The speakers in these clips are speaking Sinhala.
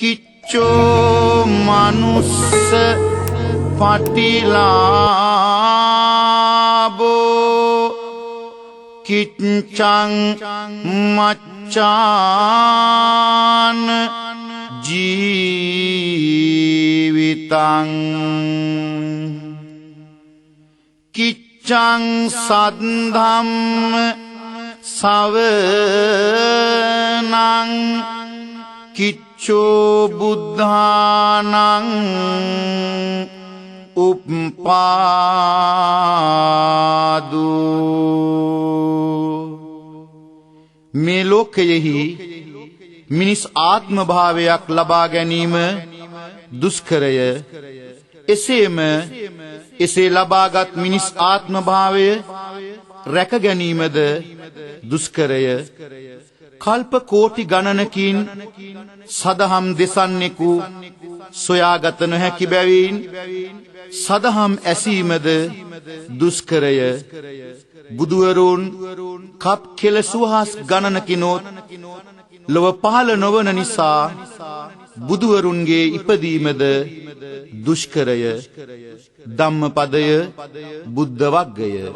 කිච්චෝ මනුස්ස පටිලාබෝ කිච්චං මච්චාන ජීවිතං කිච්චං සද්ධම්ම සවනං කිච්චෝ බුද්ධානං උප්පාදෝ. මේ ලෝකයෙහි මිනිස් ආත්ම භාවයක් ලබා ගැනීම දුෂ්කරය. එසේම එසේ ලබාගත් මිනිස් ආත්ම භාවය රැක ගැනීමද දුෂ්කරය. කල්ප කෝටි ගණනකින් සදහම් දෙසන්නෙකු සොයාගත නොහැකි බැවින් සදහම් ඇසීමද දුෂ්කරය. බුදුවරුන් කප් කෙලසුහස් ගණනකිනොත් ලොව පහළ නොවන නිසා බුදුවරුන්ගේ ඉපදීමද දුෂ්කරය. ධම්මපදය බුද්ධ වග්ගය.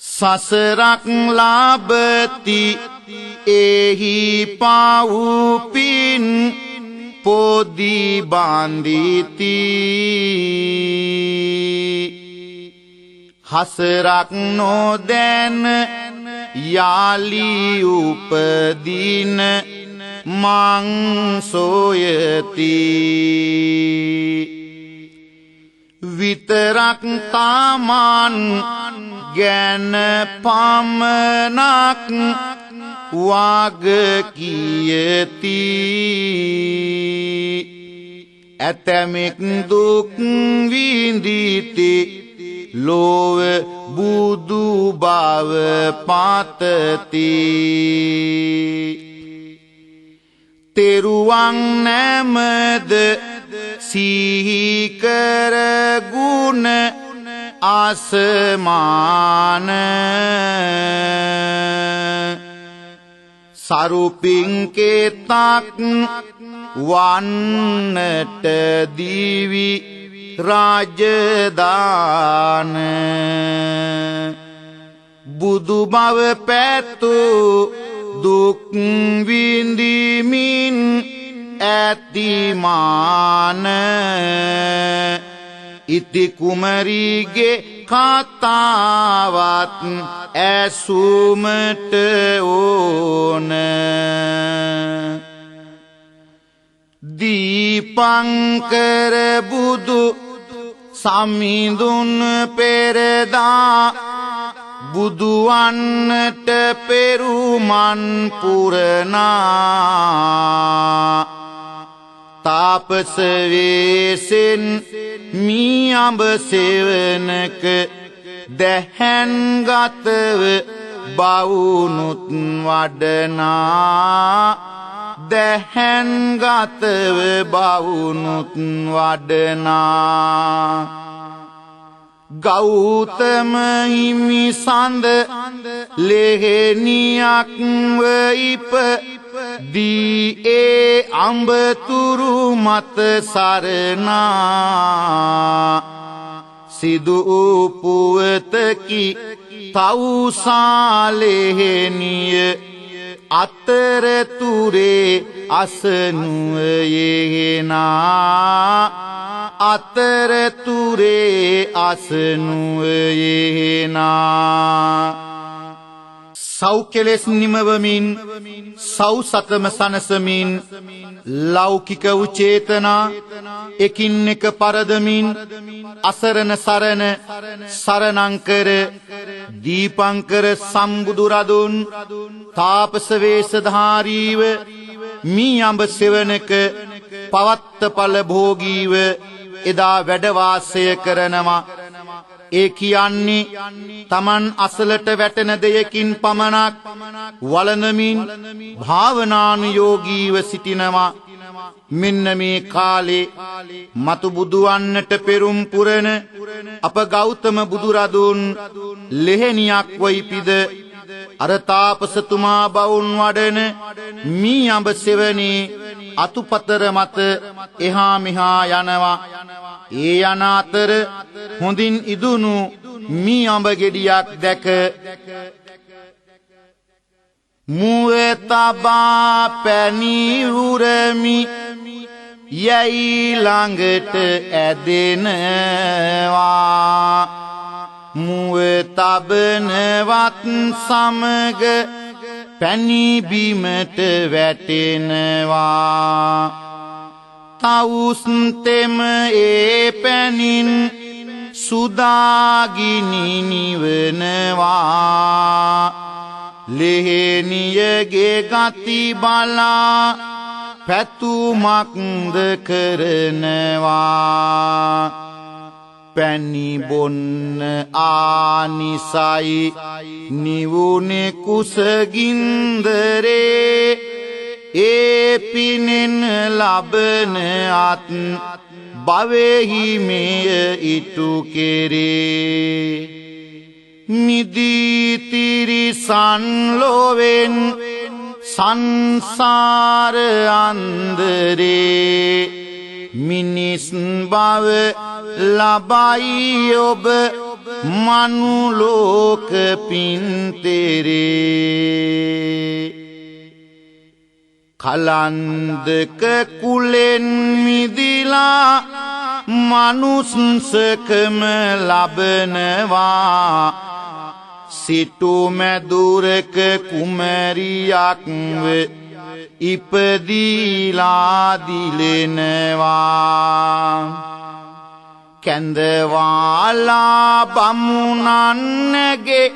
සසරක් ලාභති එහි පාවුපින් පොදී බාන්දිති හසරක් නොදැන යාලි උපදින මං සොයති විතරක් තමන් ගැන පමණක් වග කියති ඇතැමෙක් දුක් විඳිති ලෝව බුදු බව පතති තෙරුවන් නැමද සිහි කර ගුණ ආසමාන සරුපින්කේතක් වන්නට දිවි රාජදාන බුදු බව පැතු දුක් විඳිමින් ඇතිමාන ඉති කුමරිගේ කතාවත් ඇසුමට ඕන දීපංකර බුදු සමිඳුන් පෙරදා බුදුවන්නට පෙරුමන් පුරනා තාපස වේසෙන් මී අඹ සෙවනක දැහැන්ගතව බවුනුත් වඩනා දැහැන්ගතව බවුනුත් වඩනා ගෞතම හිමි සඳ ලෙහෙනියක්ව ඉප දී ඒ අඹතුරු මත සරනා සිදු පුවතකි තවුසාලෙහෙනිය අතරතුරේ අසනුවයෙනා අතරතුරේ අසනුවයෙනා සව් කෙලෙස් නිමවමින් සව් සතම සනසමින් ලෞකික උචේතනා එකින් එක පරදමින් අසරණ සරණ සරණංකර දීපංකර සම්බුදුරදුන් තාපස වේශධාරීව මී අඹ සෙවණක පවත්තපල භෝගීව එදා වැඩ වාසය කරනවා. ඒ කියන්නේ තමන් අසලට වැටෙන දෙයකින් පමණක් වළඳමින් භාවනානුයෝගීව සිටිනවා. මෙන්න මේ කාලේ මතු බුදුවන්නට පෙරුම් පුරන අප ගෞතම බුදුරදුන් ලෙහෙනියක් වයිපිද අර තාපසතුමා බවුන් වඩන මී අඹ සෙවණේ අතුපතර මත එහා මෙහා යනවා. ඒ යන අතර හොඳින් ඉදුණු මී අඹ ගෙඩියක් දැක මුවේ තබා පැණි උරමි යයි ළඟට ඇදෙනවා. මුවේ තබනවත් සමග පැණි බිමට වැටෙනවා. තවුස් තෙම ඒ පැණින් සුදාගිනි නිවනවා. ලෙහෙනියගේ ගති බලා පැතුමක්ද කරනවා. පැණි බොන්න ආනිසයි නිවුනේ කුසගින්දරේ. ඒ පිනෙන් ලබන අත් භවෙහි මෙය ඉටු කෙරේ. නිදී තිරිසන් ලොවෙන් සංසාර අන්දරේ. මිනිස් බව ලබයි ඔබ මනුලෝක පින්තරේ. කලන්දක කුලෙන් මිදිලා මනුස්සකම ලබනවා. සිටු මැදුරක කුමරියක්ව ඉපදීලා දිලෙනවා. කැඳවාලා බමුණන්ගේ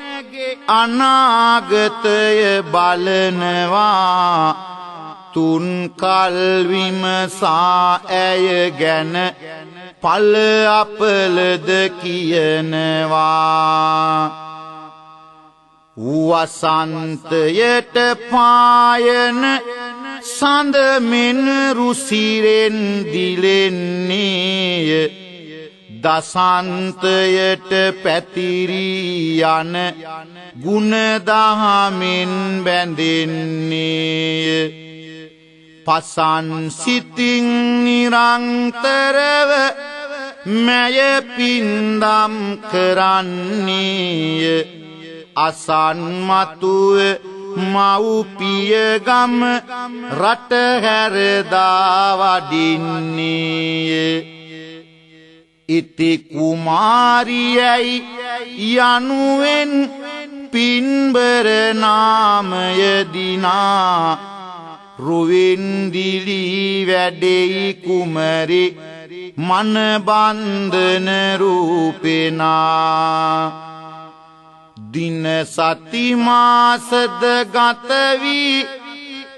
අනාගතය බලනවා. තුන් කල් විමසා ඇය ගැන පල අපලද කියනවා. වසන්තයට පායන සඳ මෙන් රුසිරෙන් දිලෙන්නේය. දසන්තයට පැතිරී යන ගුණ දහමෙන් බැඳෙන්නේය. පසන් සිතින් නිරන්තරව මැය පින්දම් කරන්නේය. අසන්මතුව මව්පිය ගම රට හැරදා වඩින්නේය. ඉති කුමාරියයි යනුවෙන් පින්බර නාමය දිනා. රුවෙන් දිලී වැඩෙයි කුමරි මන බන්ධන රූපෙනා. දින සති මාසද ගත වී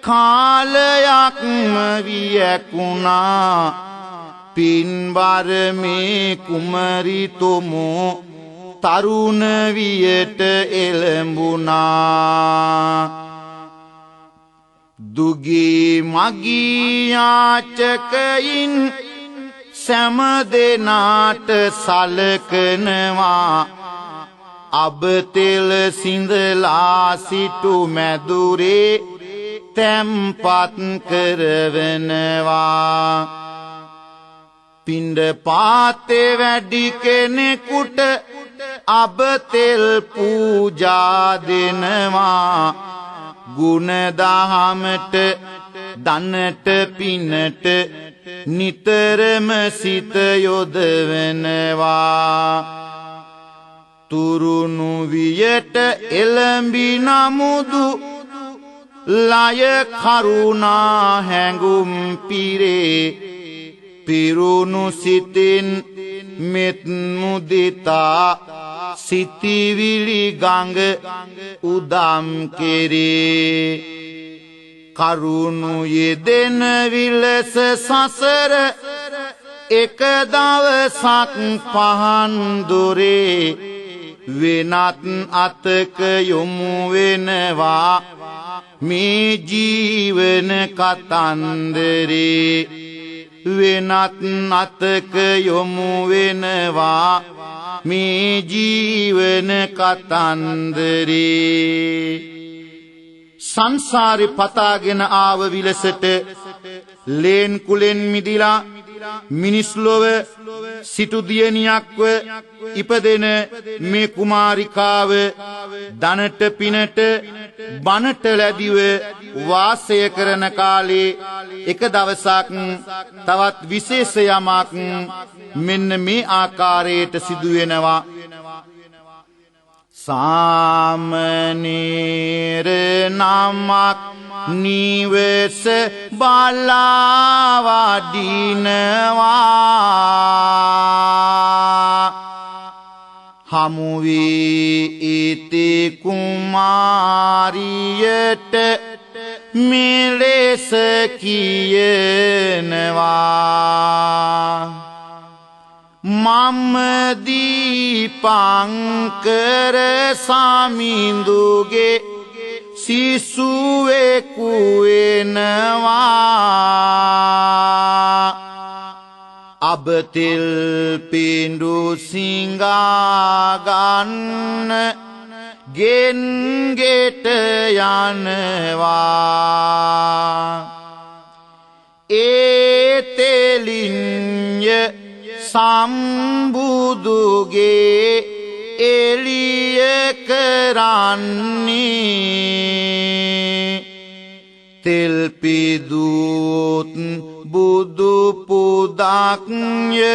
කාලයක්ම වියකුණා. පින්බර මේ කුමරිතුමෝ තරුණ වියට එළඹුණා. දුගී මගී යාචකයින් සෑම දෙනාට සලකනවා. අබතෙල සිඳලා සිටු මැදුරේ තැම්පත් කරවනවා. පින්ඩ පාතේ වැඩි කෙනෙකුට අබතෙල් පූජා දෙනවා. ගුණ දහමට දනට පිනට නිතරම සිත යොදවනවා. තුරුණු වියට එළඹි නමුදු ලය කරුණා හැඟුම් පිරේ. පිරුණු සිතින් මෙත් මුදිතා සිතිවිලි ගඟ උදම් කෙරේ. කරුණු යෙදෙන විලස සසර එක දවසක් පහන් දොරේ. වෙනත් අතක යොමු වෙනවා මේ ජීවන කතන්දරේ. වෙනත් අතක යොමු වෙනවා මේ ජීවන කතන්දරේ. සංසාරේ පතාගෙන ආව විලසට ලේන් කුලෙන් මිදිලා මිනිස් ලොව සිටු දියණියක්ව ඉපදෙන මේ කුමාරිකාව ධනට පිනට බනට ලැබිව වාසය කරන කාලේ එක දවසක් තවත් විශේෂ යමක් මෙන්න මේ ආකාරයට සිදු වෙනවා. සාමනීර නමක් නිවස බලා වඩිනවා. හමු වී ඉති කුමාරියට මෙලෙස කියනවා. මම දීපංකර සමිඳුගේ සිසුවෙකු වෙනවා. අබතෙල් පිඬු සිඟාගන්න ගෙන් ගෙට යනවා. ඒ තෙලින්ය සම්බුදුගේ එළිය කරන්නේ. තෙල් පිදුත් බුදු පුදක්ය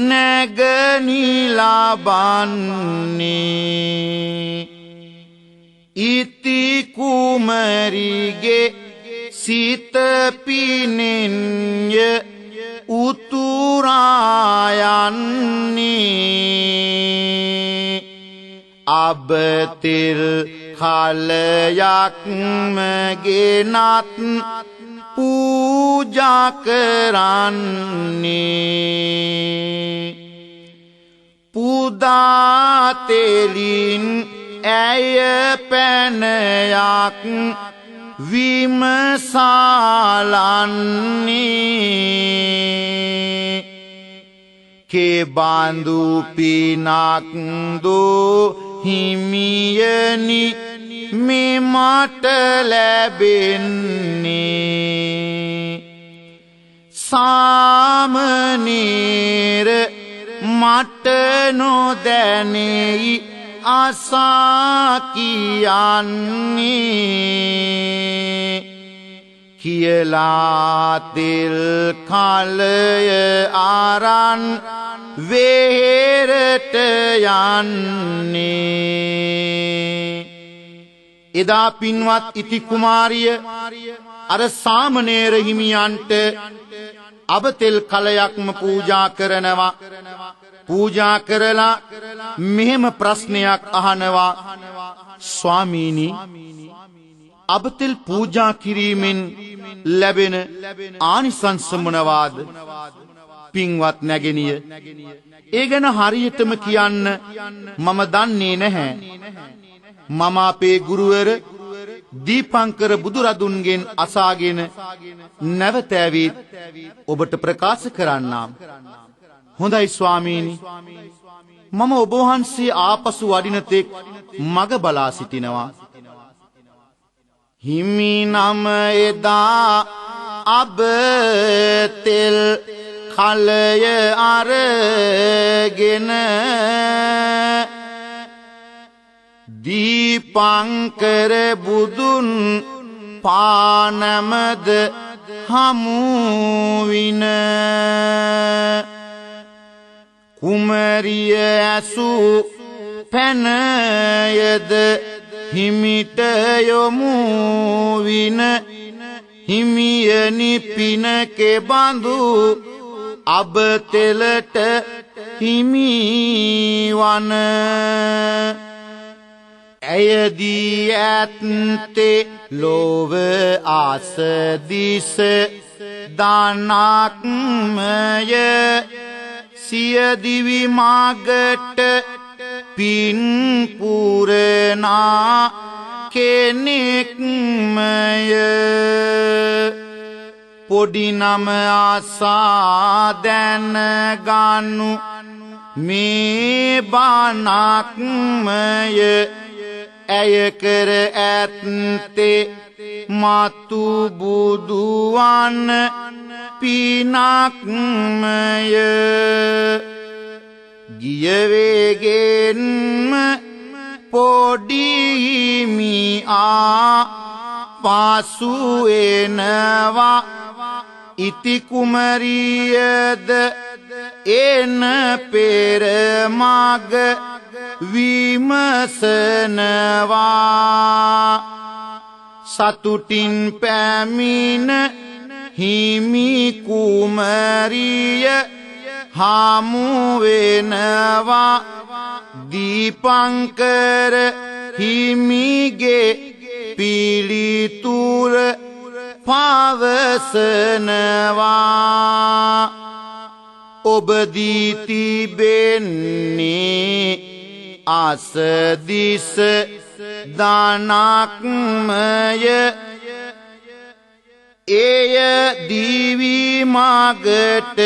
නැගනිලා බන්නේ. ඉති කුමරිගේ සිත පිනෙන්ය උතුරායන්නේ. අබතෙල් කලයක්ම ගෙනත් පූජා කරන්නේ. පුදාතෙලින් ඇය පැනයක් විමසාලන්නේ. කෙබඳු පිනක් දෝ හිමියනි මෙමට ලැබෙන්නේ. සාමනීර මට නොදැනෙයි අසා කියන්නේ. කියලා තෙල් කලය ආරන් වෙහෙරට යන්නේ. එදා පින්වත් ඉති කුමාරිය අර සාමණේර හිමියන්ට අබතෙල් කලයක්ම පූජා කරනවා. පූජා කරලා මෙහෙම ප්‍රශ්නයක් අහනවා. ස්වාමීනි, අබතෙල් පූජා කිරීමෙන් ලැබෙන ආනිසංස මොනවාද? පින්වත් නැගෙනිය, ඒ ගැන හරියටම කියන්න මම දන්නේ නැහැ. මම අපේ ගුරුවර දීපංකර බුදුරදුන්ගෙන් අසාගෙන නැවත ඇවිත් ඔබට ප්‍රකාශ කරන්නම්. හොඳයි ස්වාමීනි, මම ඔබ වහන්සේ ආපසු වඩින තෙක් මග බලා සිටිනවා. හිමි නම එදා අබතෙල් කලය අරගෙන දීපංකර බුදුන් පානමද හමුවින. කුමරිය ඇසු පැනයද හිමිට යොමු වින. හිමියනි පින කෙබඳු අබතෙලට හිමිවන. ඇයදී ඇත්තේ ලොව ආසදිස දානක්මය. සියදිවි මාගට පින් පුරනා කෙනෙක්මය. පොඩි නම ආසා දැනගනු මේ බණක්මය. ඇය කර ඇත්තේ මතු බුදුවන් පිනක්මය ගිය වේගෙන්ම පොඩිමියා පාසු එනවා ඉති කුමරියද එන පෙර මග විමසනවා සතුටින් පැමිණ හිමි කුමරිය හමු වෙනවා දීපංකර හිමිගේ පිළිතුර පවසනවා ඔබ දී තිබෙන්නේ අසදිස දානක්මය එය දිවි මගට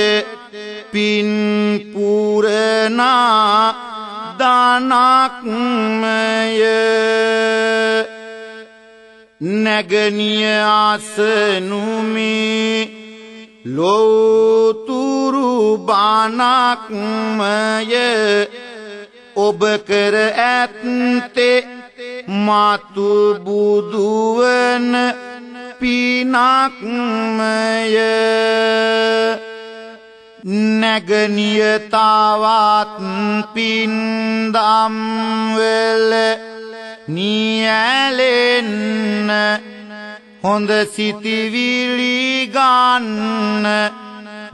පින් පුරනා දානක්මය නැගණිය ආසනුමේ ලෝතුරු බණක්මය ඔබ කර ඇත්තේ මතු බුදුවන පිනක්මය නැගණිය තවත් පින්දම් වල නියැලෙන්න හොඳ සිතිවිලි ගන්න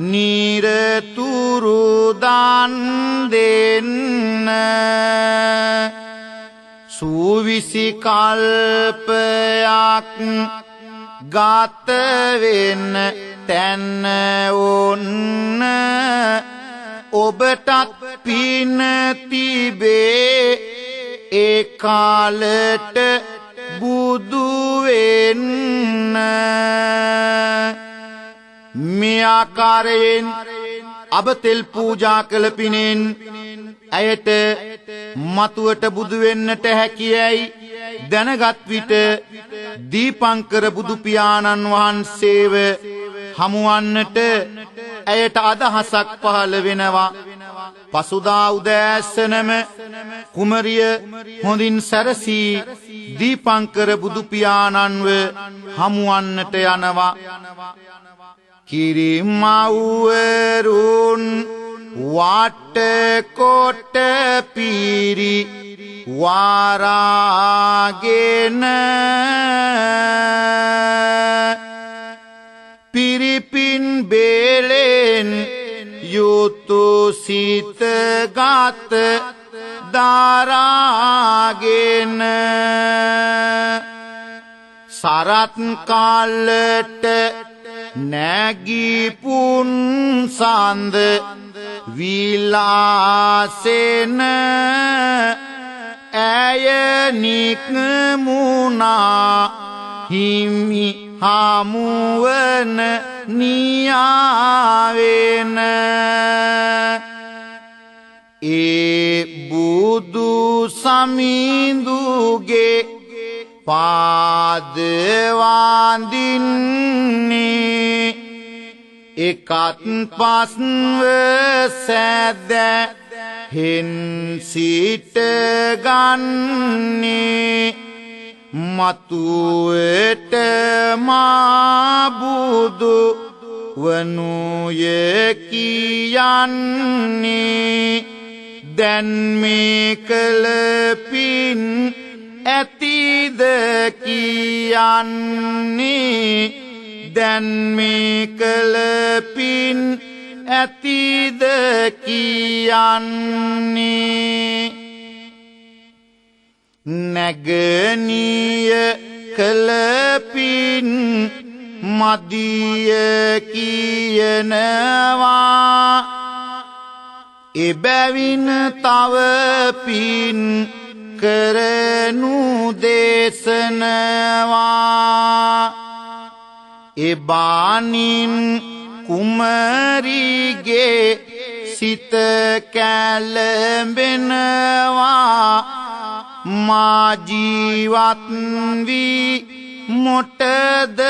නිරතුරු දන් දෙන්න සුවිසි කල්පයක් ගත වෙන්න තැන්න ඔන්න ඔබටත් පින තිබේ ඒ කාලට බුදු වෙන්න මේ ආකාරයෙන් අබතෙල් පූජා කළ පිනෙන් ඇයට මතුවට බුදු වෙන්නට හැකියයි දැනගත් විට දීපංකර බුදු පියාණන් වහන්සේව හමුවන්නට ඇයට අදහසක් පහළ වෙනවා පසුදා උදෑසනම කුමරිය හොඳින් සැරසී දීපංකර බුදු පියාණන්ව හමුවන්නට යනවා කිරිමව්වරුන් වටකොට පිරි වාරාගෙන පිරිපින් බේලෙන් යුතු සිතගත දරාගෙන සරත් කාලට නැගිපුන් සඳ විලාසෙන ඇය නික්මුණා හිමි හමුවන නියාවෙන ඒ බුදු සමිඳුගේ පාද වඳින්නේ එකත් පස්ව සැදැහෙන් සිට ගන්නේ මතුවට මා බුදු වනුය කියන්නේ දැන් මේ කළ පින් ඇතිද කියන්නේ දැන් මේ කළ පින් ඇතිද කියන්නේ නැගණිය කළ පින් මදිය කියනවා එබැවින් තව පින් කරනු දේශනවා එබානින් කුමරිගේ සිත කැළඹෙනවා මා ජීවත් වී මොටද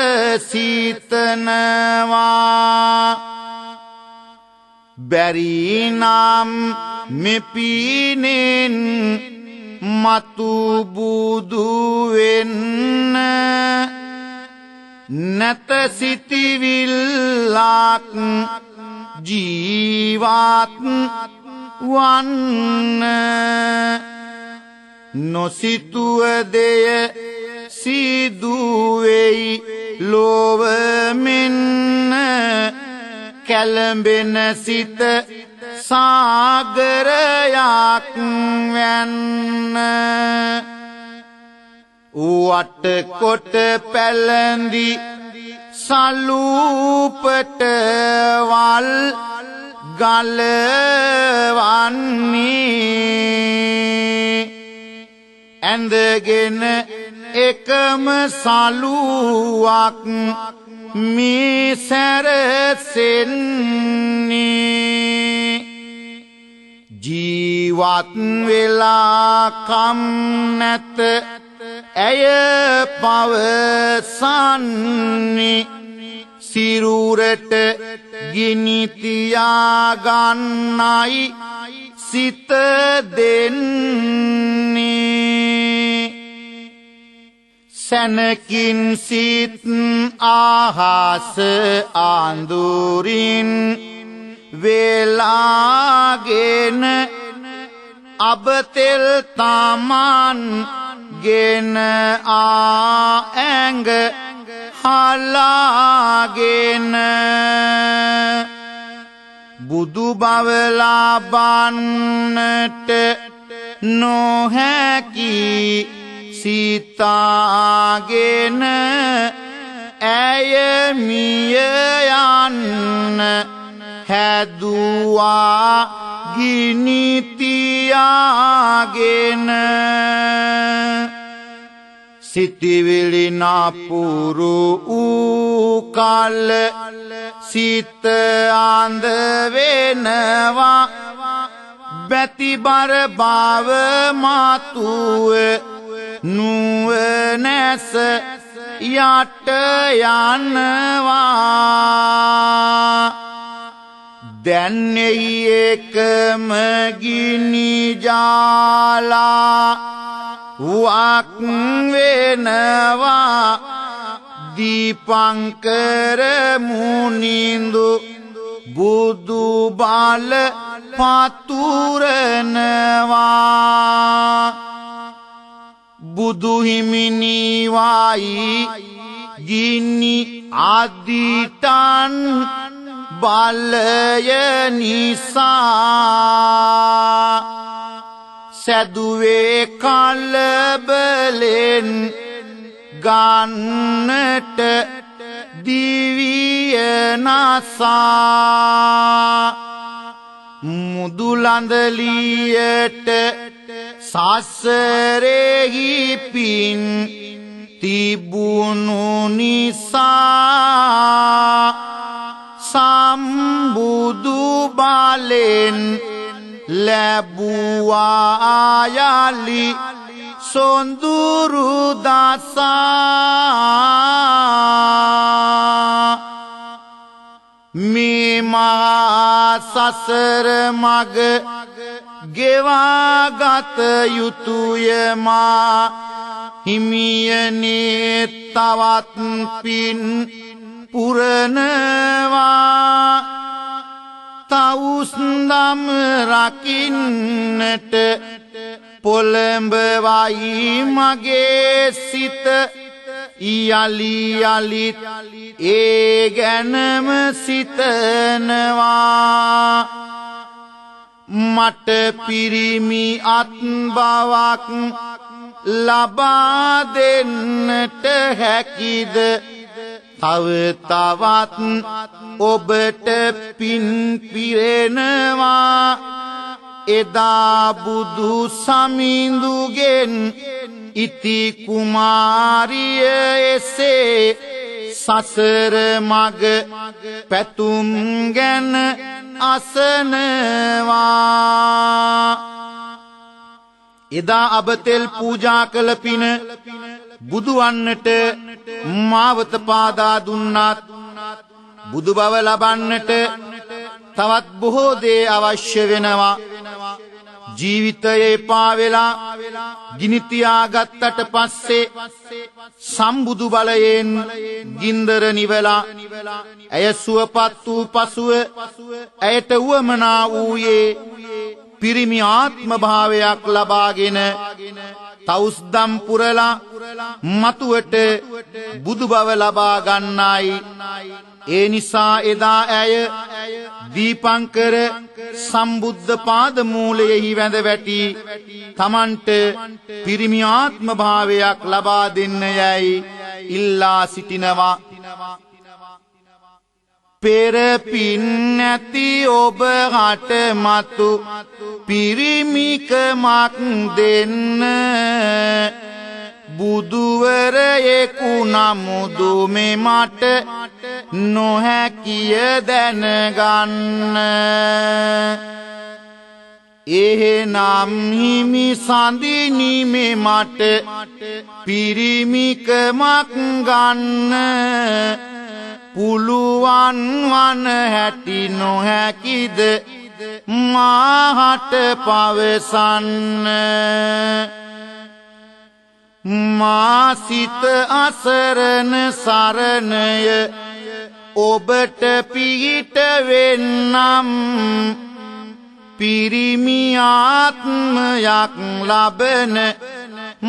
සිතනවා බැරි නම් මෙපිනෙන් මතු බුදු වෙන්න නැත සිටිවිල්ලක් ජීවත් වන්න නොසිතුව දෙය සිදු වෙයි ලොව මෙන්න කැළඹෙන සිත සාගරයක් වැන්න වටකොට පැලඳි සලූපට වල් ගලවන්නේ ඇඳගෙන එකම සලුවක් මේ සැරසෙන්නේ ජීවත් වෙලා කම් නැත ඇය පවසන්නේ සිරුරට ගිනි තියාගන්නයි සිත දෙන්නේ සැනකින් සිත් ආහස ආඳුරින් වේලාගෙන අබතෙල් තමන් ගෙන ආඇඟ හලාගෙන බුදු බව ලබන්නට නොහැකි සිතාගෙන ඇය මිය යන්න හැදුවා ගිනි තියාගෙන සිටිවිලි නපුරු වූ කල සිත අඳ වෙනවා බැතිබර බව මතුව නුවණැස යට යනවා දැන් එහි එකම ගිනි ජාලා වක් වෙනවා දීපංකර මුනිඳු බුදු බල පතුරනවා බුදු හිමිනිවයි ගිනි අදිටන් බලය නිසා සැදුවේ කලබලෙන් ගන්නට දිවිය නසා මුදුලඳලියට සසරෙහි පින් තිබුණු නිසා සම්බුදු බලෙන් ලැබුවා යලි සොඳුරු දසා මේ මහා සසර මග ගෙවාගත යුතුය මා හිමියනේ තවත් පින් පුරනවා තවුස්දම් රකින්නට පොළඹවයි මගේ සිත යලි යලිත් ඒ ගැනම සිතනවා මට පිරිමි අත් බවක් ලබා දෙන්නට හැකිද තව තවත් ඔබට පින් පිරෙනවා එදා බුදු සමිඳුගෙන් ඉති කුමාරිය එසේ සසර මග පැතුම් ගැන අසනවා එදා අබතෙල් පූජා කළ පින බුදුවන්නට මාවත පාදා දුන්නත් බුදු බව ලබන්නට තවත් බොහෝ දේ අවශ්‍ය වෙනවා. ජීවිතයේ එපා වෙලා ගිනි තියාගත්තට පස්සේ සම්බුදු බලයෙන් ගින්දර නිවලා ඇය සුවපත් වූ පසුව ඇයට උවමනා වූයේ පිරිමි ආත්ම භාවයක් ලබාගෙන තවුස්දම් පුරලා මතුවට බුදු බව ලබා ගන්නයි. ඒ නිසා එදා ඇය දීපංකර සම්බුද්ධ පාද මූලයෙහි වැඳ වැටි තමන්ට පිරිමි ආත්ම භාවයක් ලබා දෙන්න යයි ඉල්ලා සිටිනවා. පෙර පින් නැති ඔබ හට මතු පිරිමිකමක් දෙන්න බුදුවරයෙකු නමුදු මෙමට නොහැකිය දැනගන්න. එහෙනම් හිමි සඳිනි මෙමට පිරිමිකමක් ගන්න පුළුවන් වන හැටි නොහැකිද මාහට පවසන්න. මා සිත අසරණ සරණය ඔබට පිහිට වෙන්නම් පිරිමි ආත්මයක් ලබන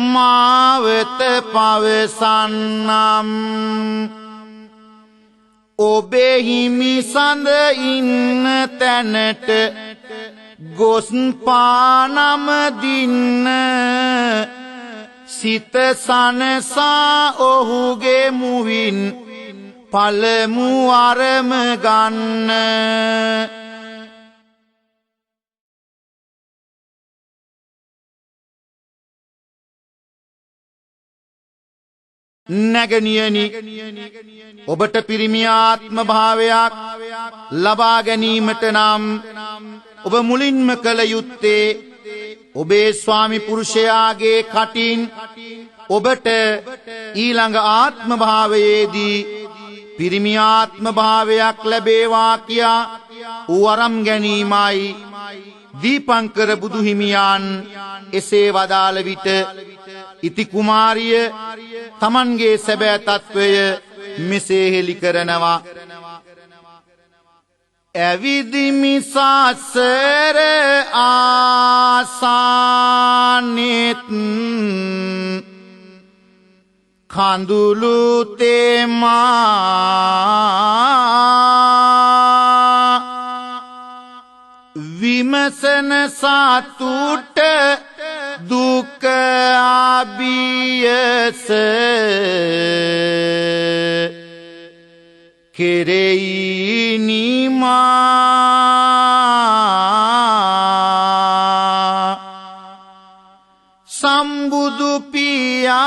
මාවත පවසන්නම්. ඔබේ හිමි සඳ ඉන්න තැනට ගොස් පානම දින්න සිත සනසා ඔහුගේ මුවින් පළමු අරම ගන්න. නැගණියනි ඔබට පිරිමි ආත්ම භාවයක් ලබා ගැනීමට නම් ඔබ මුලින්ම කළ යුත්තේ ඔබේ ස්වාමි පුරුෂයාගේ කටින් ඔබට ඊළඟ ආත්ම භාවයේදී පිරිමි ආත්ම භාවයක් ලැබේවා කියා වරම් ගැනීමයි. දීපංකර බුදුහිමියන් එසේ වදාළ විට ඉති කුමාරිය තමන්ගේ සැබෑ තත්වය මෙසේ හෙළි කරනවා. ඇවිදිමි සසර ආසනෙත් කඳුළු තෙමා විමසන සතුට දුක ආබියස කෙරෙයි නිමා. සම්බුදු පියාණෙනි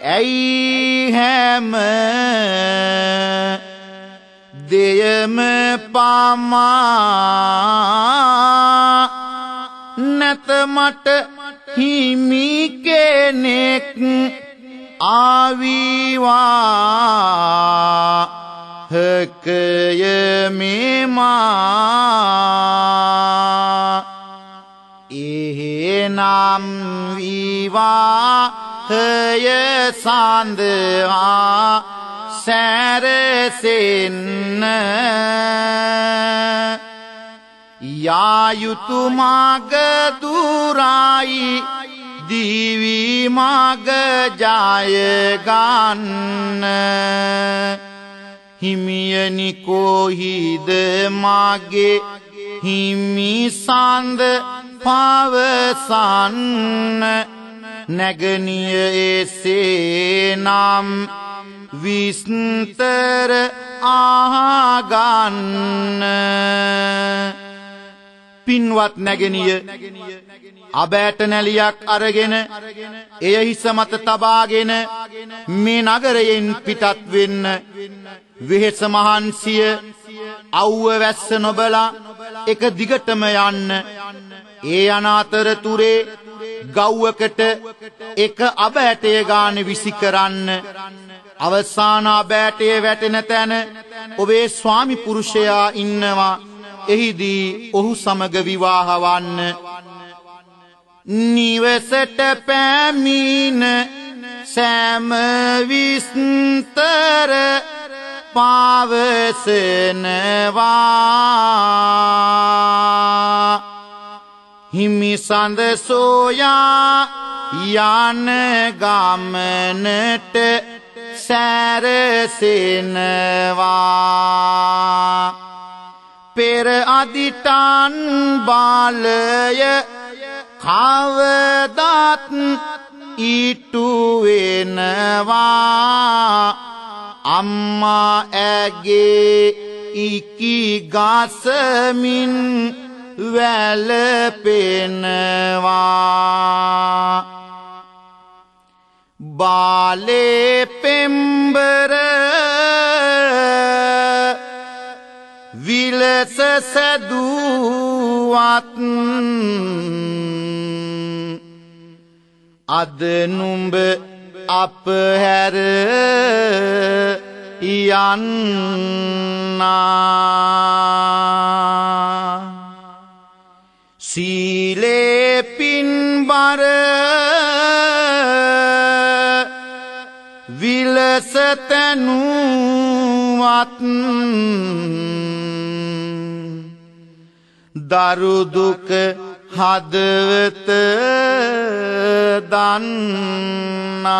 ඇයි හැම දෙයම පමා නැත මට හිමි කෙනෙක් ආවිවා හකය මෙමා. එහෙනම් විවාහය සඳහා සැරසෙන්න යා යුතු මග දුරයි දිවි මග ජය ගන්න. හිමියනි කොහිද මගේ හිමි සඳ පවසන්න. නැගණිය එසේනම් විස්තර ආගන්න. පින්වත් නැගණිය අබෑට නැලියක් අරගෙන එය හිස මත තබාගෙන මේ නගරයෙන් පිටත් වෙන්න. වෙහෙස මහන්සිය අව්ව වැස්ස නොබලා එක දිගටම යන්න. ඒ අනාතරතුරේ ගව්වකට එක අබෑටය ගාන විසි කරන්න. අවසාන අබෑටය වැටෙන තැන ඔබේ ස්වාමි පුරුෂයා ඉන්නවා. එහිදී ඔහු සමග විවාහ වන්න. නිවසට පැමිණ සෑම විස්තර පවසනවා. හිමි සඳ සෝයා යන ගමනට සැරසෙනවා. පෙර අදිටන් බාලය කවදත් ඉටු වෙනවා. අම්මා ඇගේ ඉකි ගසමින් වැළපෙනවා. බාලේ පෙම්බර විලස සැදුවත් අද නුඹ අප හැර යන්නා. සීලේ පින්බර විලස තැනුවත් දරු දුක හදවත දන්නා.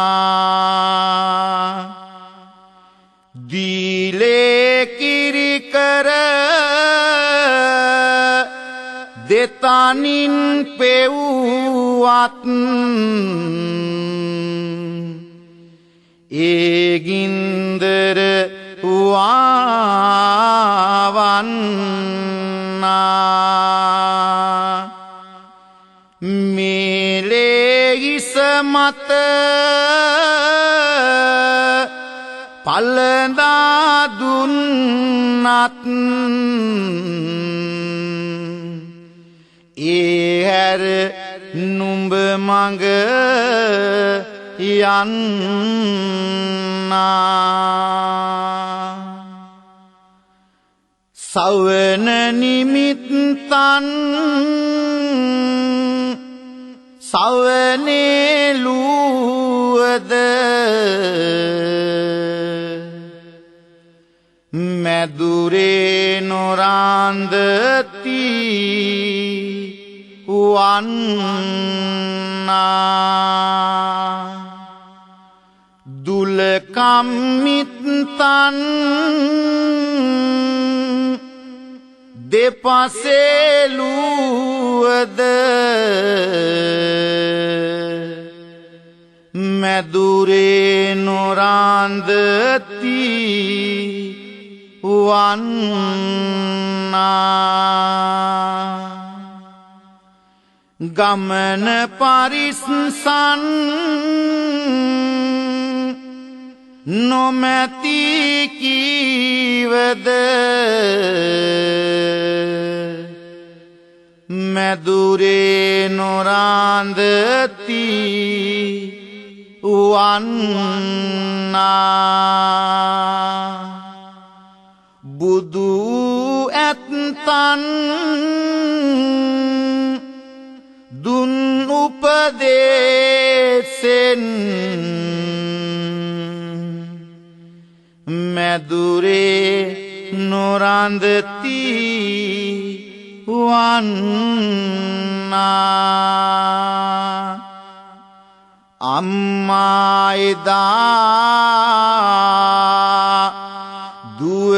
දීලේ කිරි කර දෙතනින් පෙව්වත් ඒ ගින්දර වවන්නා. මේලේ හිස මත පලඳා දුන්නත් ඒ හැර නුඹ මඟ යන්නා. සවන නිමිත්තන් සවනේලුවද මැදුරේ නොරාන්දති වන්නා. දුලකම්මිත්තන් දෙපසේලුවද මැදුරේ නොරාන්දති වන්නා. ගමන පරිස්සන් නොමැති කීවද මැදුරේ නොරාන්දති වන්නා. බුදු ඇත්තන් දුන් උපදේශෙන් මැදුරේ නොරාන්දති වන්නා. අම්මා එදා දුව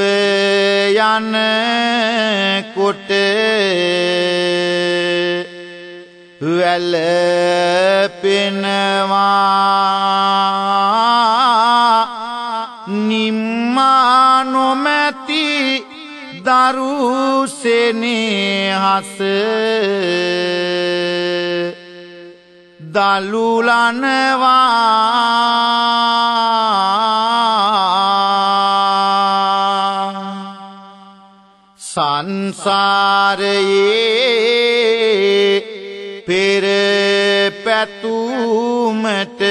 යන කොට වැළපෙනවා. නිම්මා නොමැති දරු සෙනෙහස දලුලනවා. සංසාරයේ පෙර පැතුමට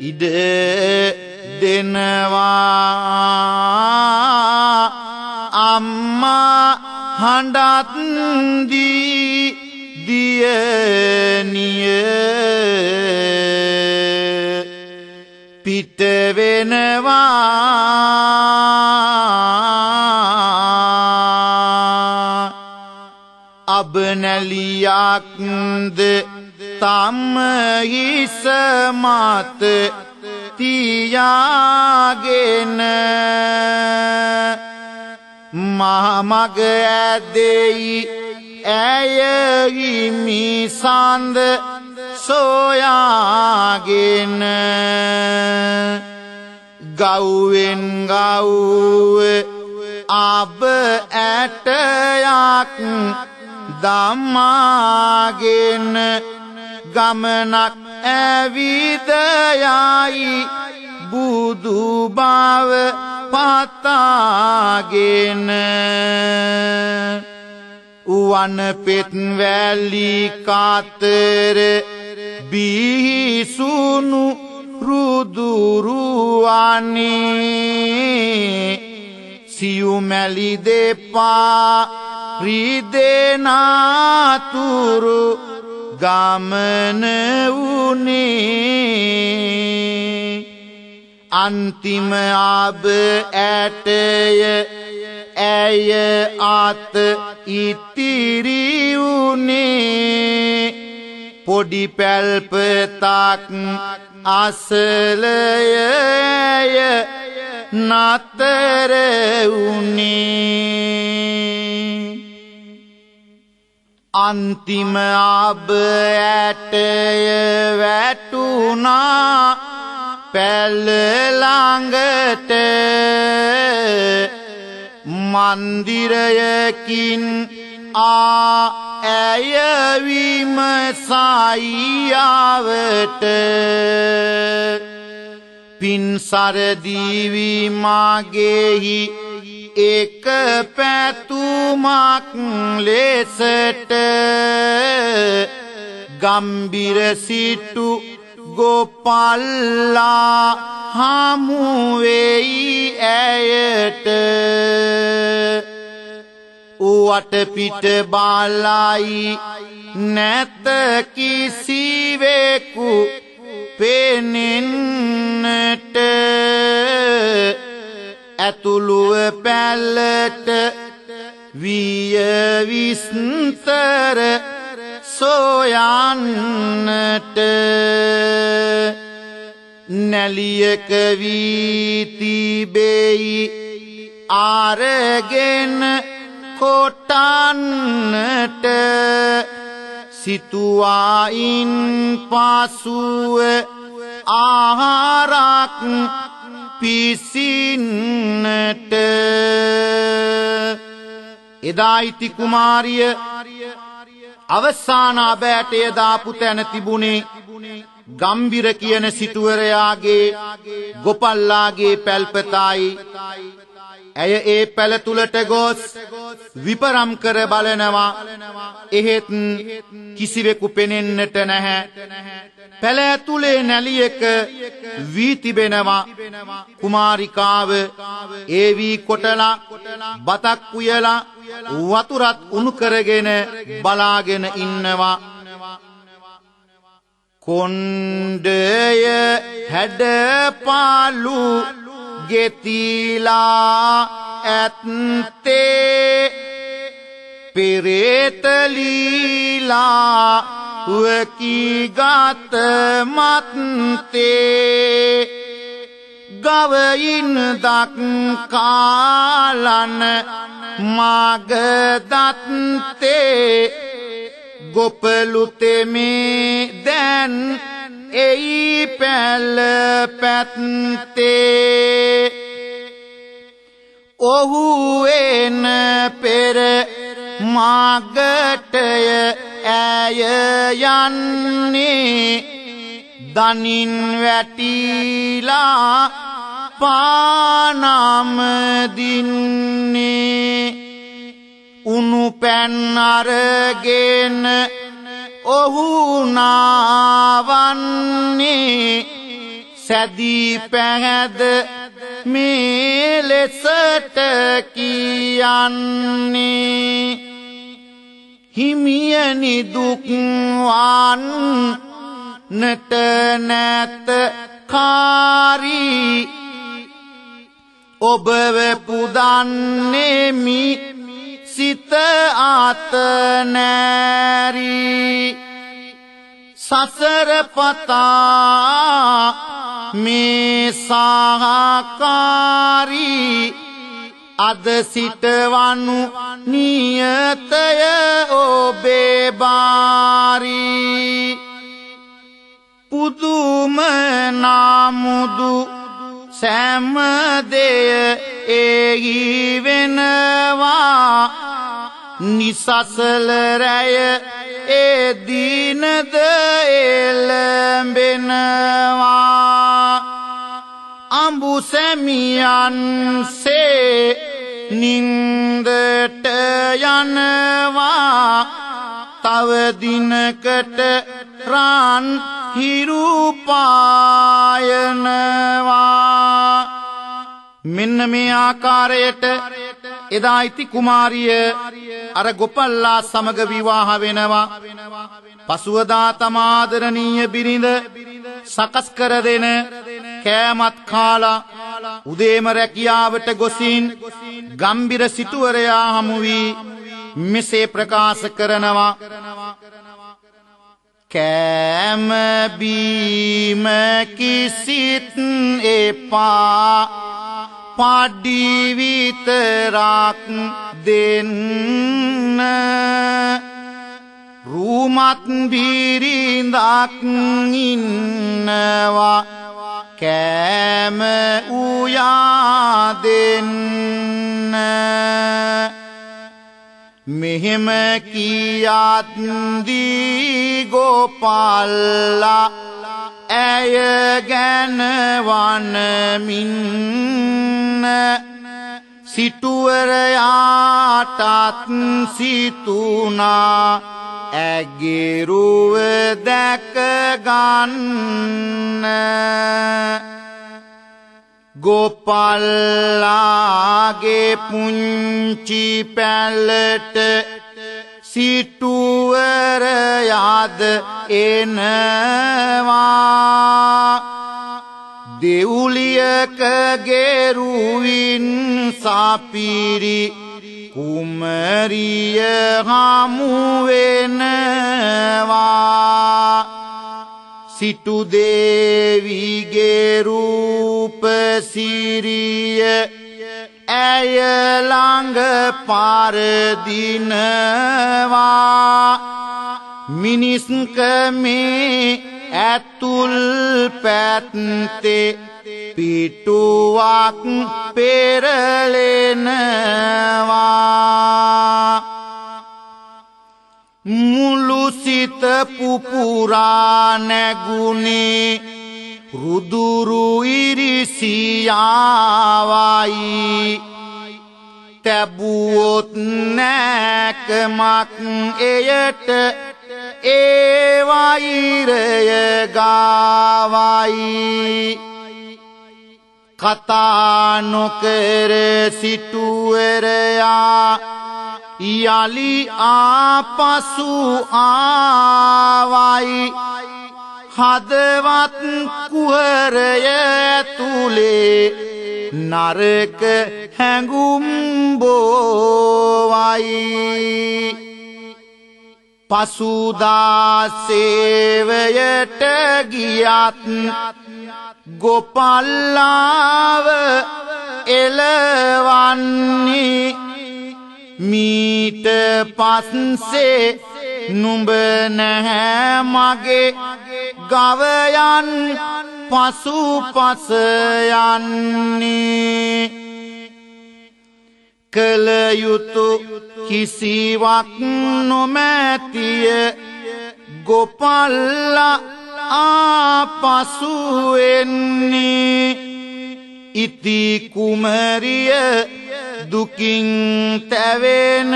ඉඩ දෙනවා අම්මා හඬත් දී දියණිය පිට වෙනවා අබනැලියක්ද තම හිස මත තියාගෙන මහමග ඇදෙයි ඇය හිමිසඳ සොයාගෙන ගව්වෙන් ගව්ව අබ ඇටයක් දමාගෙන ගමනක් ඇවිද යයි බුදු බව පතාගෙන වන පෙත් වැලි කාතර බිහිසුණු රුදුරුවනේ සියුමැලි දෙපා රිදෙනාතුරු ගමන වුණේ අන්තිම අබ ඇටය ඇය අත ඉතිරි වුණේ පොඩි පැල්පතක් අසලය ඇය නතර වුණේ අන්තිම අබ ඇටය වැටුණා පැල ළඟට මන්දිරයකින් ඇය විමසයියාවට පින්සර දීවි මාගෙහි එක පැතුමක් ලෙසට ගම්බිර සිටු ගෝපල්ලා හමු වෙයි ඇයට වටපිට බලයි නැත කිසිවෙකු පෙනෙන්නට ඇතුළුව පැල්ලට විය විස්තර සොයන්නට නැලියක වී තිබෙයි අරගෙන කොටන්නට සිතුවායින් පසුව ආහාරක් පිසින්නට එදායිති කුමාරිය අවසාන අබෑටය දාපු තැන තිබුණේ ගම්බිර කියන සිටුවරයාගේ ගොපල්ලාගේ පැල්පතයි ඇය ඒ පැල තුලට ගොස් විපරම් කර බලනවා එහෙත් කිසිවෙකු පෙනෙන්නට නැහැ පැල ඇතුලේ නැලියක වී තිබෙනවා කුමාරිකාව ඒ වී කොටලා බතක් උයලා වතුරත් උණු කරගෙන බලාගෙන ඉන්නවා කොණ්ඩය හැඩපාලු ගෙතිලා ඇත්තේ පෙරේතලීලා වකීගත මත්තේ ගවයින් දක් කාලන මගදත්තේ ගොපලුතෙමේ දැන් එයි පැල පැත්තේ ඔහු එන පෙර මාගටය ඇය යන්නේ දනින් වැටිලා පානම දින්නේ උණු පැන් අරගෙන ඔහු නාවන්නේ සැදී පැහැද මේ ලෙසට කියන්නේ හිමියනි දුක් වන්නට නැත කාරී ඔබව පුදන්නේමි සිත අත නැරී සසර පතා මේ සහකාරී අද සිටවනු නියතය ඔබේ බාරී පුදුම නාමුදු සෑම දෙය එහි වෙනවා නිසසල රැය ඒ දිනද එළඹෙනවා අඹු සැමියන්සේ නින්දට යනවා තව දිනකට රන් හිරු පායනවා මෙන්න මේ ආකාරයට එදා ඉති කුමාරිය අර ගොපල්ලා සමග විවාහ වෙනවා පසුවදා තමාදරණීය බිරිඳ සකස් කර දෙන කෑමත් කාලා උදේම රැකියාවට ගොසින් ගම්බිර සිටුවරයා හමු වී මෙසේ ප්‍රකාශ කරනවා කෑම බීම කිසිත් එපා පඩි විතරක් දෙන්න රූමත් බිරිඳක් ඉන්නවා කෑම උයා දෙන්න මෙහෙම කියාත් දී ගෝපාල්ලා ඇය ගැන වනමින් සිටුවරයාටත් සිතුනා ඇගේ රුව දැක ගන්න ගෝපාල්ලාගේ පුංචි පැලට සිටුවරයාද එනවා දෙවුලියකගේ රුවින් සපිරි කුමරිය හමු වෙනවා සිටු දේවිගේ රූප සිරිය ඇය ළඟ පරදිනවා මිනිස්කමේ ඇතුල් පැත්තේ පිටුවක් පෙරලෙනවා මුළු සිත පුපුරා නැගුණේ රුදුරු ඉරිසියාවයි තැබුවොත් නෑකමක් එයට ඒ වෛරය ගාවයි කතා නොකර සිටුවරයා යලි ආපසු ආවයි හදවත් කුහරය ඇතුලේ නරක හැඟුම් බෝවයි පසුදා සේවයට ගියත් ගොපල්ලාව එළවන්නේ මීට පස්සේ නුඹ නැහැ මගේ ගවයන් පසුපස යන්නේ කල යුතු කිසිවක් නොමැතිය ගොපල්ලා ආපසු එන්නේ ඉති කුමරිය දුකින් තැවෙන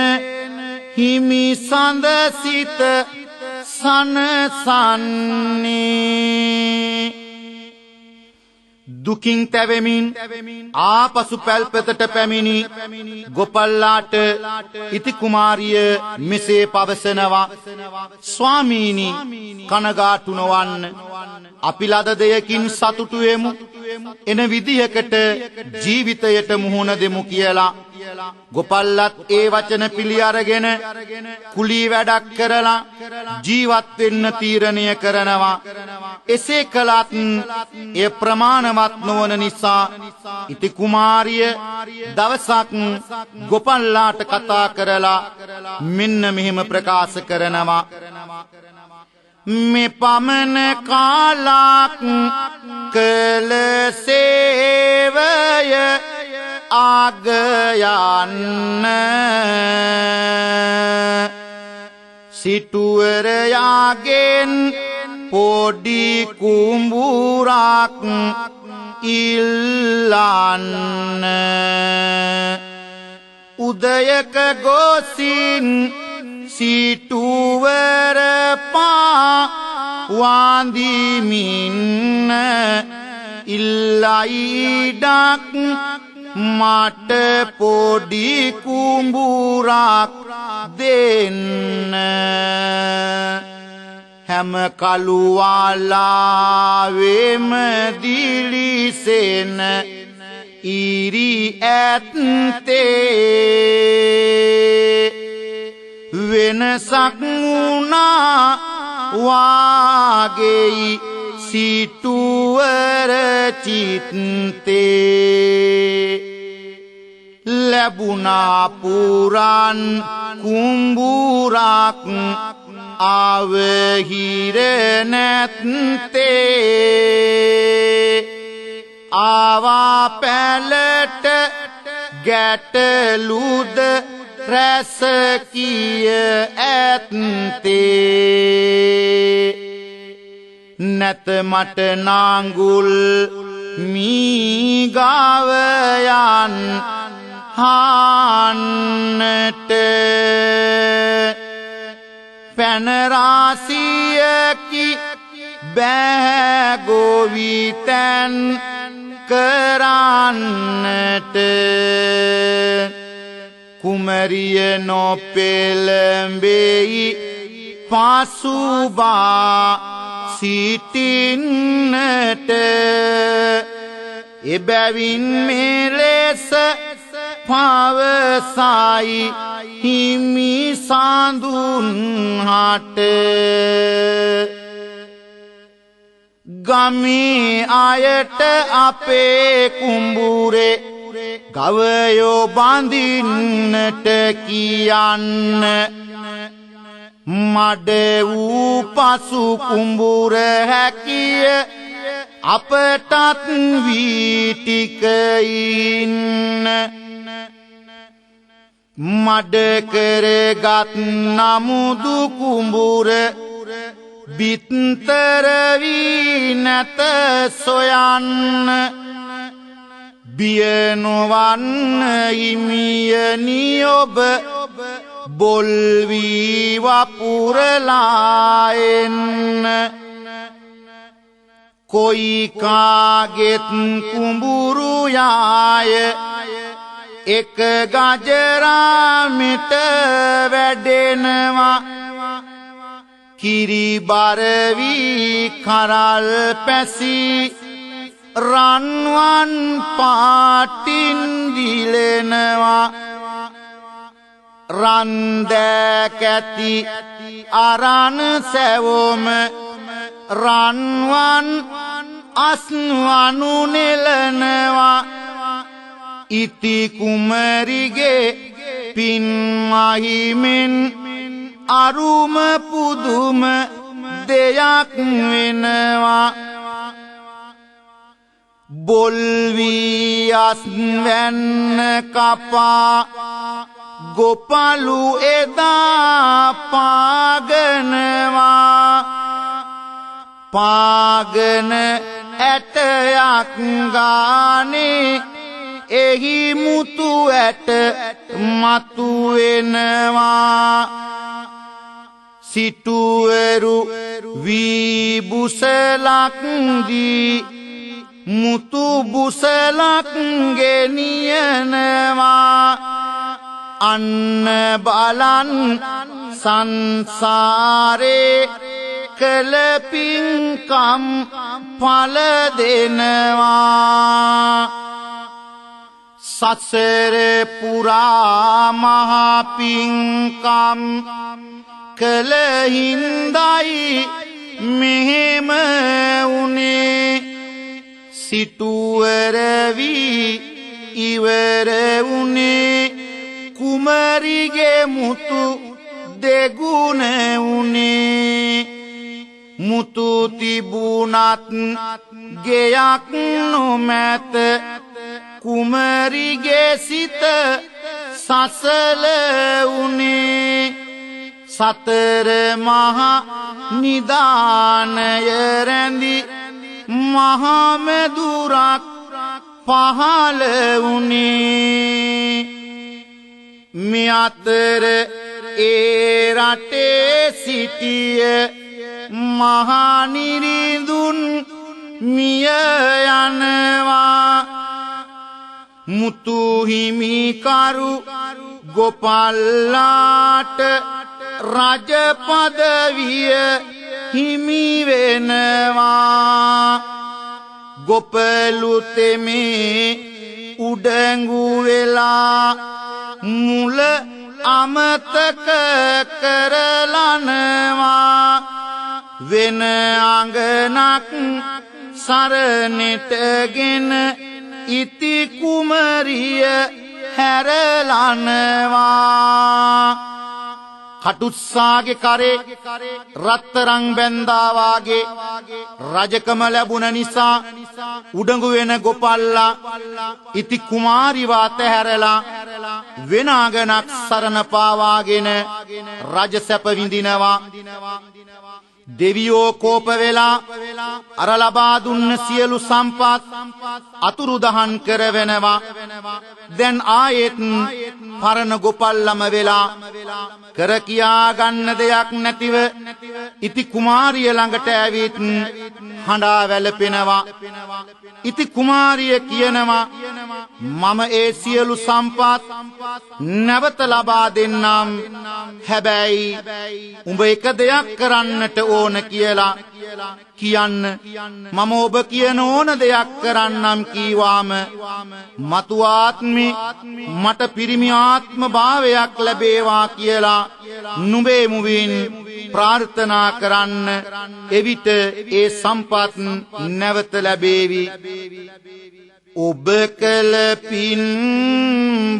හිමි සඳ සිත සනසන්නේ දුකින් තැවෙමින් ආපසු පැල්පතට පැමිණි ගෝපල්ලාට ඉති කුමාරිය මෙසේ පවසනවා ස්වාමීනි කනගාටු නොවන්න අපි ලද දෙයකින් සතුටු වෙමු එන විදිහකට ජීවිතයට මුහුණ දෙමු කියලා ගෝපල්ලත් ඒ වචන පිළි අරගෙන කුලී වැඩක් කරලා ජීවත් වෙන්න තීරණය කරනවා එසේ කළත් ඒ ප්‍රමාණවත් නොවන නිසා ඉති කුමාරිය දවසක් ගෝපල්ලාට කතා කරලා මෙන්න මෙහෙම ප්‍රකාශ කරනවා මේ පමණ කාලක් කළ සේවය ආගයන්න සිටුවරයාගෙන් පොඩි කුඹුරක් ඉල්ලන්න උදයක ගොසින් සිටුවර පා වන්දිමින්න ඉල්ලයිඩක් මට පොඩි කුඹුරක් දෙන්න හැම කළුවාලාවෙම දිලිසෙන ඉරි ඇත්තේ වෙනසක් වුණා වාගෙයි සිටුවර චිත්තේ ලැබුණා පුරන් කුඹුරක් අවහිර නැත්තේ ආවා පැලට ගැටලුද රැස කිය ඇත්තේ නැත මට නාඟුල් මීගාවයන් හාන්නට පැන රාසියකි බෑගොවිතැන් කරන්නට කුමරිය නොපෙළඹෙයි පසුබා සිටින්නට එබැවින් මෙලෙස පවසයි හිමි සඳුන් හට ගමේ අයට අපේ කුඹුරේ ගවයෝ බඳින්නට කියන්න මඩ වූ පසු කුඹුර හැකිය අපටත් වීටික ඉන්න මඩ කරගත් නමුදු කුඹුර බිත්තර වී නැත සොයන්න බිය නොවන්න හිමියනි ඔබ බොල් වී වපුරලා එන්න කොයි කාගෙත් කුඹුරු යාය එක ගජරාමිට වැඩෙනවා කිරි බර වී කරල් පැසී රන්වන් පාටින් දිලෙනවා රන්දැකැති අරන් සැවොම රන්වන් අස්වනු නෙලනවා ඉති කුමරිගේ පින්මහිමෙන් අරුම පුදුම දෙයක් වෙනවා බොල් වී අස්වැන්න කපා ගොපලු එදා පාගනවා පාගන ඇටයක් ගානේ එහි මුතු ඇට මතු වෙනවා සිටුවරු වී බුසලක් දී මුතු බුසලක් ගෙනියනවා අන්න බලන් සංසාරේ කළ පින්කම් ඵල දෙනවා සසර පුරා මහ පින්කම් කළ හිඳයි මෙහෙම උනේ සිටුවර වී ඉවර උනේ කුමරිගේ මුතු දෙගුණ උනේ මුතු තිබුණත් ගෙයක් නොමැත කුමරිගේ සිත සසල උනේ සතර මහා නිදානය රැඳි මහමෙදුරක් පහළ වුණේ මේ අතර ඒ රටේ සිටිය මහා නිරිඳුන් මිය යනවා මුතු හිමි කරු ගෝපල්ලාට රජ පදවිය හිමි වෙනවා ගොපලු තෙමේ උඩඟු වෙලා මුල අමතක කරලනවා වෙන අඟනක් සරණටගෙන ඉති කුමරිය හැරලනවා කටුස්සාගේ කරේ රත්තරන් බැඳා වාගේ රජකම ලැබුණ නිසා උඩඟු වෙන ගෝපල්ලා ඉති කුමාරිව අතහැරලා වෙන අඟනක් සරණ පාවාගෙන රජ සැප විඳිනවා දෙවියෝ කෝප වෙලා අර ලබා දුන්න සියලු සම්පත් අතුරුදහන් කරවෙනවා දැන් ආයෙත් පරණ ගෝපල්ලම වෙලා කර කියා ගන්න දෙයක් නැතිව ඉති කුමාරිය ළඟට ඇවිත් හඬා වැළපෙනවා ඉති කුමාරිය කියනවා මම ඒ සියලු සම්පත් නැවත ලබා දෙන්නම් හැබැයි උඹ එක දෙයක් කරන්නට ඕන කියලා කියන්න මම ඔබ කියන ඕන දෙයක් කරන්නම් කීවාම මතු ආත්මේ මට පිරිමි ආත්ම භාවයක් ලැබේවා කියලා නුඹේ මුවින් ප්‍රාර්ථනා කරන්න එවිට ඒ සම්පත් නැවත ලැබේවි ඔබ කළ පින්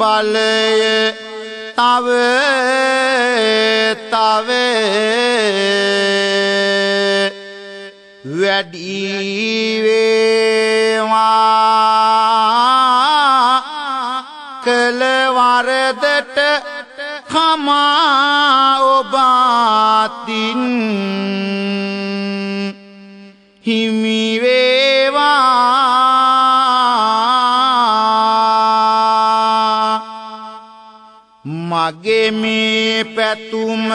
බලය තව වැඩි වේවා කළ වරදට කමා ඔබ අතින් හිමි වේවා මගේ මේ පැතුම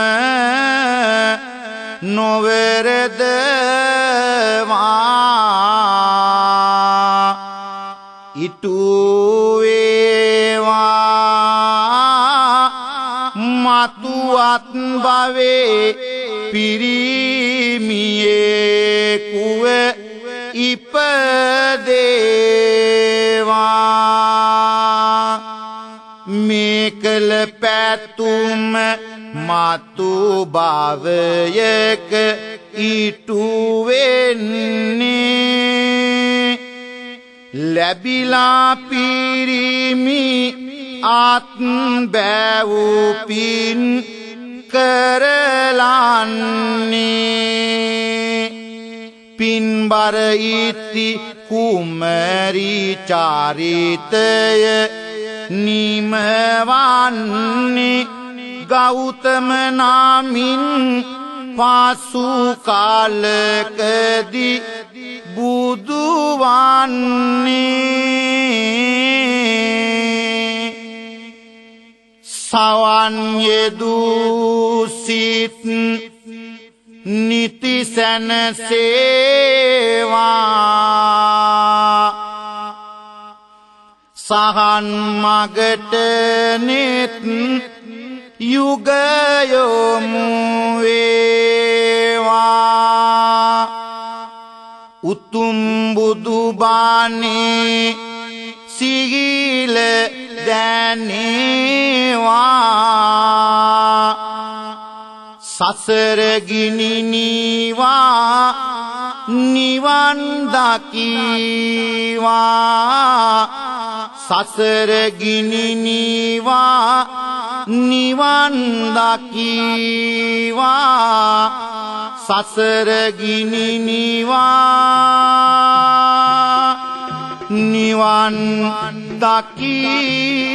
නොවරදවා ඉටු වේවා මතුවත් භවේ පිරිමියෙකුව ඉපදේවා මේ කළ පැතුම මතු භවයක ඉටු වෙන්නේ ලැබිලා පිරිමි ආත් බැවූ පින් කරලන්නේ පින්බර ඉති කුමරි චාරිතය නිමවන්නේ ගෞතම නාමින් පාසු කාලකදී බුදු වන්නේ සවන් යෙදූ සිත් නිති සැනසේවා සහන් මගට නෙත් යුගයොමු වේවා උතුම් බුදු බණේ සිහිල දැනේවා සසර ගිනි නිවා නිවන් දකීවා සසර ගිනි නිවා නිවන් දකීවා සසර ගිනි නිවා නිවන් දකීවා